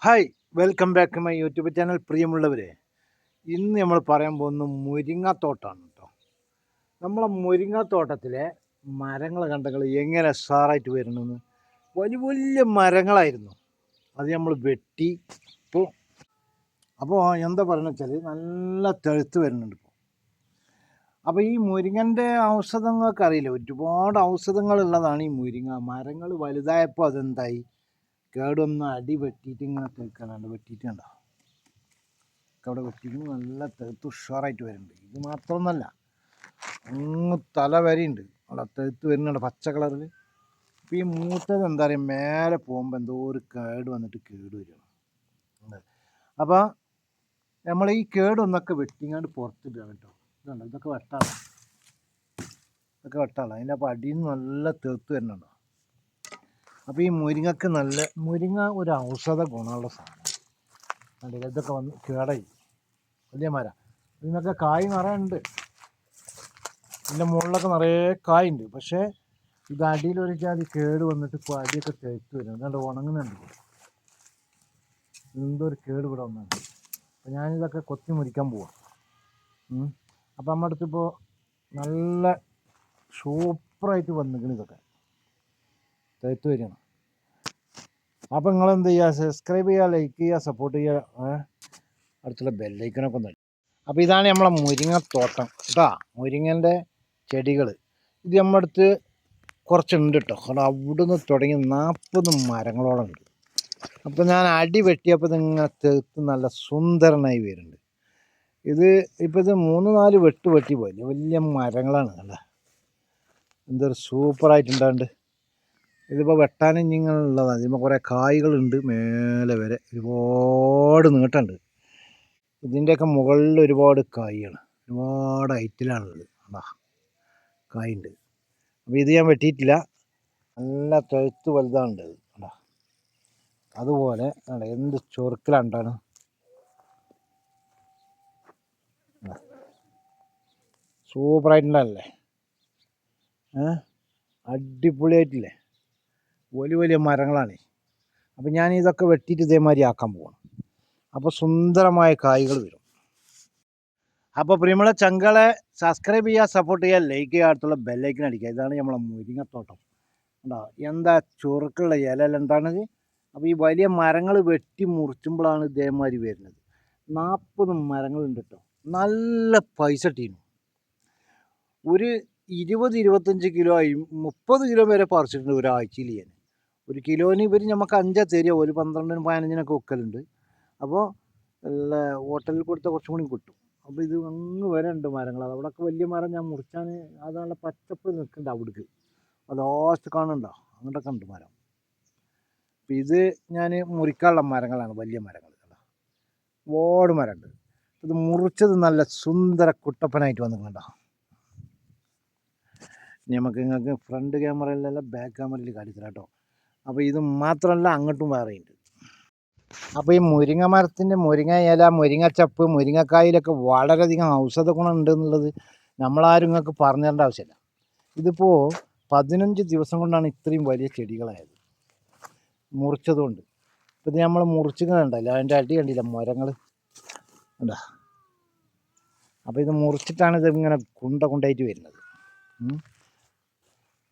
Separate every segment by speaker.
Speaker 1: Hi, welcome back to my YouTube channel. പ്രിയമുള്ളവരെ, ഇന്ന് നമ്മൾ പറയാൻ പോകുന്ന മുരിങ്ങാത്തോട്ടമാണ് കേട്ടോ. നമ്മളെ മുരിങ്ങാത്തോട്ടത്തിലെ മരങ്ങൾ കണ്ടങ്ങൾ എങ്ങനെ സാറായിട്ട് വരണമെന്ന്. വലിയ വലിയ മരങ്ങളായിരുന്നു, അത് നമ്മൾ വെട്ടി. അപ്പോൾ എന്താ പറയുക വെച്ചാൽ നല്ല തെഴുത്ത് വരുന്നുണ്ട് ഇപ്പോൾ. അപ്പോൾ ഈ മുരിങ്ങൻ്റെ ഔഷധങ്ങളൊക്കെ അറിയില്ല, ഒരുപാട് ഔഷധങ്ങളുള്ളതാണ് ഈ മുരിങ്ങ. മരങ്ങൾ വലുതായപ്പോൾ അതെന്തായി, കേടൊന്ന് അടി വെട്ടിയിട്ട് ഇങ്ങനെ തെക്കാനുണ്ട്, വെട്ടിയിട്ടുണ്ടോ അവിടെ വെട്ടിയിട്ട് നല്ല തെഴുത്ത് ഉഷാറായിട്ട് വരുന്നുണ്ട്. ഇത് മാത്രമൊന്നുമല്ല, അങ്ങ് തല വരെയുണ്ട് അവിടെ തെഴുത്ത് വരുന്നുണ്ട് പച്ച കളറിൽ. അപ്പോൾ ഈ മൂത്തത് എന്താ പറയുക, മേലെ പോകുമ്പോൾ എന്തോ ഒരു കേട് വന്നിട്ട് കേട് വരികയാണ്. അപ്പോൾ നമ്മൾ ഈ കേടൊന്നൊക്കെ വെട്ടിങ്ങാണ്ട് പുറത്തിടുകയാണ് കേട്ടോ. ഇതുണ്ട്, ഇതൊക്കെ വെട്ടാണ്, ഇതൊക്കെ വെട്ടാണ്. അതിൻ്റെ അപ്പോൾ അടിയിൽ നിന്ന് നല്ല തെഴുത്ത് വരുന്നുണ്ടോ. അപ്പോൾ ഈ മുരിങ്ങക്ക് നല്ല, മുരിങ്ങ ഒരു ഔഷധ ഗുണമുള്ള സാധനം. കണ്ടില്ല, ഇതൊക്കെ വന്ന് കേടായി വലിയ മരം. ഇതിനൊക്കെ കായ് നിറയെ ഉണ്ട്, ഇതിൻ്റെ മുകളിലൊക്കെ നിറയെ കായുണ്ട്. പക്ഷേ ഇത് അടിയിലൊരു ജാതി കേട് വന്നിട്ട് ഇപ്പോൾ അടിയൊക്കെ തേച്ച് വരും. അതുകൊണ്ട് ഉണങ്ങുന്നുണ്ട്, എന്തോ ഒരു കേട് ഇവിടെ വന്നുണ്ട്. അപ്പോൾ ഞാനിതൊക്കെ കൊത്തി മുറിക്കാൻ പോവാം. അപ്പോൾ നമ്മുടെ അടുത്തിപ്പോൾ നല്ല സൂപ്പറായിട്ട് വന്നിരിക്കണം, ഇതൊക്കെ തേച്ച് വരികയാണ്. അപ്പോൾ നിങ്ങളെന്ത് ചെയ്യുക, സബ്സ്ക്രൈബ് ചെയ്യുക, ലൈക്ക് ചെയ്യുക, സപ്പോർട്ട് ചെയ്യുക, അടുത്തുള്ള ബെല്ലൈക്കനൊക്കെ ഒന്ന്. അപ്പോൾ ഇതാണ് നമ്മളെ മുരിങ്ങത്തോട്ടം കേട്ടോ, മുരിങ്ങൻ്റെ ചെടികൾ. ഇത് നമ്മുടെ അടുത്ത് കുറച്ചുണ്ട് കേട്ടോ. കാരണം അവിടുന്ന് തുടങ്ങി 40 മരങ്ങളോളം ഉണ്ട്. അപ്പോൾ ഞാൻ അടി വെട്ടിയപ്പോൾ ഇതിങ്ങനെ തെഴുത്ത് നല്ല സുന്ദരനായി വരുന്നുണ്ട്. ഇത് ഇപ്പോൾ ഇത് 3-4 വെട്ടി വലിയ വലിയ മരങ്ങളാണ് അല്ല, എന്തൊരു സൂപ്പറായിട്ടുണ്ടാണ്ട്. ഇതിപ്പോൾ വെട്ടാനും ഇങ്ങനെയുള്ളതാണ്. ഇതിപ്പോൾ കുറേ കായ്കളുണ്ട്, മേലെ വരെ ഒരുപാട് നീട്ടമുണ്ട്. ഇതിൻ്റെയൊക്കെ മുകളിൽ ഒരുപാട് കായ്യാണ്, ഒരുപാട് ഐറ്റിലാണുള്ളത്. അതാ കായുണ്ട്. അപ്പോൾ ഇത് ഞാൻ വെട്ടിയിട്ടില്ല, നല്ല തെഴുത്ത് വലുതാണുണ്ട് അത്. അതാ അതുപോലെ എന്ത് ചൊറുക്കിലുണ്ടാണ്, സൂപ്പറായിട്ടുണ്ടല്ലേ, അടിപൊളിയായിട്ടില്ലേ, വലിയ വലിയ മരങ്ങളാണ്. അപ്പോൾ ഞാൻ ഇതൊക്കെ വെട്ടിയിട്ട് ഇതേമാതിരി ആക്കാൻ പോകണം. അപ്പോൾ സുന്ദരമായ കായ്കൾ വരും. അപ്പോൾ പ്രിയമുള്ള ചങ്കളെ, സബ്സ്ക്രൈബ് ചെയ്യുക, സപ്പോർട്ട് ചെയ്യുക, ലൈക്ക് ചെയ്യുക, അടുത്തുള്ള ബെല്ലൈക്കൻ അടിക്കുക. ഇതാണ് നമ്മളെ മുരിങ്ങത്തോട്ടം. ഉണ്ടോ, എന്താ ചുറുക്കുള്ള ഇല എന്താണിത്. അപ്പോൾ ഈ വലിയ മരങ്ങൾ വെട്ടി മുറിച്ചുമ്പോഴാണ് ഇതേമാതിരി വരുന്നത്. 40 മരങ്ങളുണ്ട് കേട്ടോ. നല്ല പൈസ ടീനും. ഒരു 20-25 കിലോ 30 കിലോ വരെ പറിച്ചിട്ടുണ്ട് ഒരാഴ്ചയിൽ. ഞാൻ ഒരു കിലോന് ഇവർ നമുക്ക് 5 തരിക, ഒരു 12-15 വെക്കലുണ്ട്. അപ്പോൾ ഹോട്ടലിൽ കൊടുത്താൽ കുറച്ചും കൂടി കിട്ടും. അപ്പോൾ ഇത് അങ്ങ് വരെ ഉണ്ട് മരങ്ങൾ. അവിടെയൊക്കെ വലിയ മരം ഞാൻ മുറിച്ചാൽ അത് നല്ല പച്ചപ്പ് നിൽക്കുന്നുണ്ട് അവിടേക്ക്. ലാസ്റ്റ് കാണുന്നുണ്ടോ, അങ്ങോട്ടൊക്കെ ഉണ്ട് മരം. അപ്പം ഇത് ഞാൻ മുറിക്കാനുള്ള മരങ്ങളാണ്, വലിയ മരങ്ങൾ. ഒരുപാട് മരമുണ്ട്. ഇത് മുറിച്ചത് നല്ല സുന്ദര കുട്ടപ്പനായിട്ട് വന്നിട്ടുണ്ടോ. നിങ്ങൾക്ക് ഫ്രണ്ട് ക്യാമറയിലല്ല ബാക്ക് ക്യാമറയിൽ കാണിച്ചില്ല കേട്ടോ. അപ്പോൾ ഇത് മാത്രമല്ല, അങ്ങോട്ടും വേറെയുണ്ട്. അപ്പോൾ ഈ മുരിങ്ങ മരത്തിൻ്റെ മുരിങ്ങ ഇല, മുരിങ്ങച്ചപ്പ്, മുരിങ്ങക്കായിലൊക്കെ വളരെയധികം ഔഷധ ഗുണം ഉണ്ട് എന്നുള്ളത് നമ്മളാരും നിങ്ങൾക്ക് പറഞ്ഞു തരേണ്ട ആവശ്യമില്ല. ഇതിപ്പോൾ 15 ദിവസം കൊണ്ടാണ് ഇത്രയും വലിയ ചെടികളായത്, മുറിച്ചതുകൊണ്ട്. ഇപ്പോൾ ഇത് നമ്മൾ മുറിച്ചിട്ടുണ്ടല്ലോ, അതിൻ്റെ അടി കണ്ടില്ല മരങ്ങൾ ഉണ്ടാ. അപ്പോൾ ഇത് മുറിച്ചിട്ടാണ് ഇതിങ്ങനെ കുണ്ടായിട്ട് വരുന്നത്.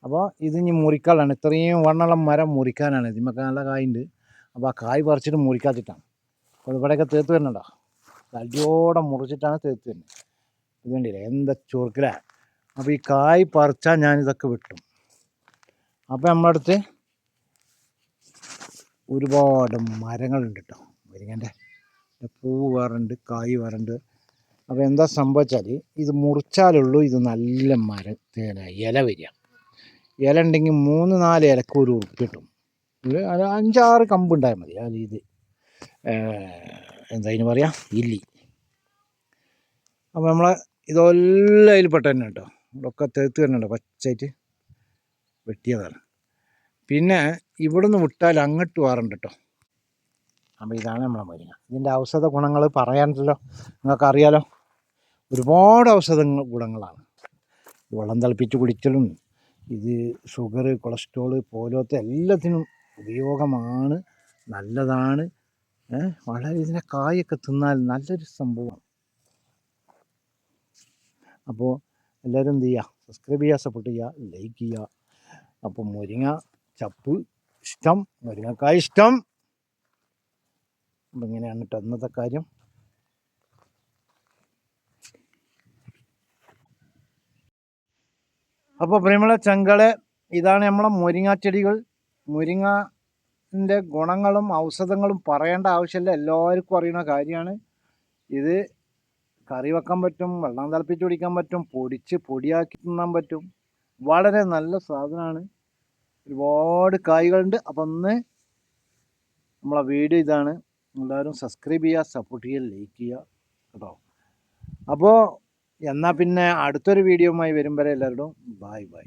Speaker 1: അപ്പോൾ ഇത് ഇനി മുറിക്കാനാണ്, ഇത്രയും വണ്ണമുള്ള മരം മുറിക്കാനാണ്. ഇതിമൊക്കെ നല്ല കായുണ്ട്. അപ്പോൾ ആ കായ് പറിച്ചിട്ട് മുറിക്കാത്തിട്ടാണ്. അപ്പോൾ ഇവിടെയൊക്കെ തേത്ത് വരുന്നുണ്ടോ, അടിയോടെ മുറിച്ചിട്ടാണ് തേത്ത് വരുന്നത്. ഇത് കണ്ടില്ലേ, എന്താ ചുറുക്കിലാണ്. അപ്പോൾ ഈ കായ് പറിച്ചാൽ ഞാനിതൊക്കെ വെട്ടും. അപ്പോൾ നമ്മുടെ അടുത്ത് ഒരുപാട് മരങ്ങളുണ്ട് കേട്ടോ. മുരിങ്ങൻ്റെ പൂവ് വേറുണ്ട്, കായ് വേറുണ്ട്. അപ്പോൾ എന്താ സംഭവിച്ചാൽ, ഇത് മുറിച്ചാലുള്ളൂ ഇത് നല്ല ഇല വരിക. ഇല ഉണ്ടെങ്കിൽ 3-4 ഇലക്ക് ഒരു ഉറുപ്പ് കിട്ടും. ഒരു 5-6 കമ്പുണ്ടായാൽ മതി. അത് ഇത് എന്താ ഇതിന് പറയുക, ഇല്ലി. അപ്പോൾ നമ്മളെ ഇതെല്ലാം അതിൽപ്പെട്ട തന്നെ കേട്ടോ. ഇവിടെയൊക്കെ തേത്ത് വരുന്നുണ്ട്, പച്ചയായിട്ട് വെട്ടിയതാണ്. പിന്നെ ഇവിടുന്ന് വിട്ടാൽ അങ്ങോട്ട് വേറുണ്ട് കേട്ടോ. അപ്പോൾ ഇതാണ് നമ്മളെ മുരിങ്ങ. ഇതിൻ്റെ ഔഷധ ഗുണങ്ങൾ പറയാനല്ലോ, നിങ്ങൾക്കറിയാലോ. ഒരുപാട് ഔഷധ ഗുണങ്ങളാണ്. വെള്ളം തിളപ്പിച്ച് കുടിക്കലും, ഇത് ഷുഗർ, കൊളസ്ട്രോള് പോലത്തെ എല്ലാത്തിനും ഉപയോഗമാണ്, നല്ലതാണ്. വളരെ ഇതിൻ്റെ കായൊക്കെ തിന്നാൽ നല്ലൊരു സംഭവമാണ്. അപ്പോൾ എല്ലാവരും എന്ത് ചെയ്യുക, സബ്സ്ക്രൈബ് ചെയ്യുക, സപ്പോർട്ട് ചെയ്യുക, ലൈക്ക് ചെയ്യുക. അപ്പോൾ മുരിങ്ങ ചപ്പ് ഇഷ്ടം, മുരിങ്ങക്കായ ഇഷ്ടം. അപ്പം ഇങ്ങനെയാണ് കേട്ടോ ഇന്നത്തെ കാര്യം. അപ്പോൾ പ്രിയമുള്ള ചങ്കളെ, ഇതാണ് നമ്മളെ മുരിങ്ങ ചെടികൾ. മുരിങ്ങൻ്റെ ഗുണങ്ങളും ഔഷധങ്ങളും പറയേണ്ട ആവശ്യമില്ല, എല്ലാവർക്കും അറിയുന്ന കാര്യമാണ്. ഇത് കറി വെക്കാൻ പറ്റും, വെള്ളം തിളപ്പിച്ച് കുടിക്കാൻ പറ്റും, പൊടിച്ച് പൊടിയാക്കി തിന്നാൻ പറ്റും. വളരെ നല്ല സാധനമാണ്. ഒരുപാട് കായ്കളുണ്ട്. അപ്പം ഒന്ന് നമ്മളെ വീഡിയോ ഇതാണ്. എല്ലാവരും സബ്സ്ക്രൈബ് ചെയ്യുക, സപ്പോർട്ട് ചെയ്യുക, ലൈക്ക് ചെയ്യുക കേട്ടോ. അപ്പോൾ എന്നാൽ പിന്നെ അടുത്തൊരു വീഡിയോയുമായി വരും വരെ എല്ലാവരോടും ബൈ ബൈ.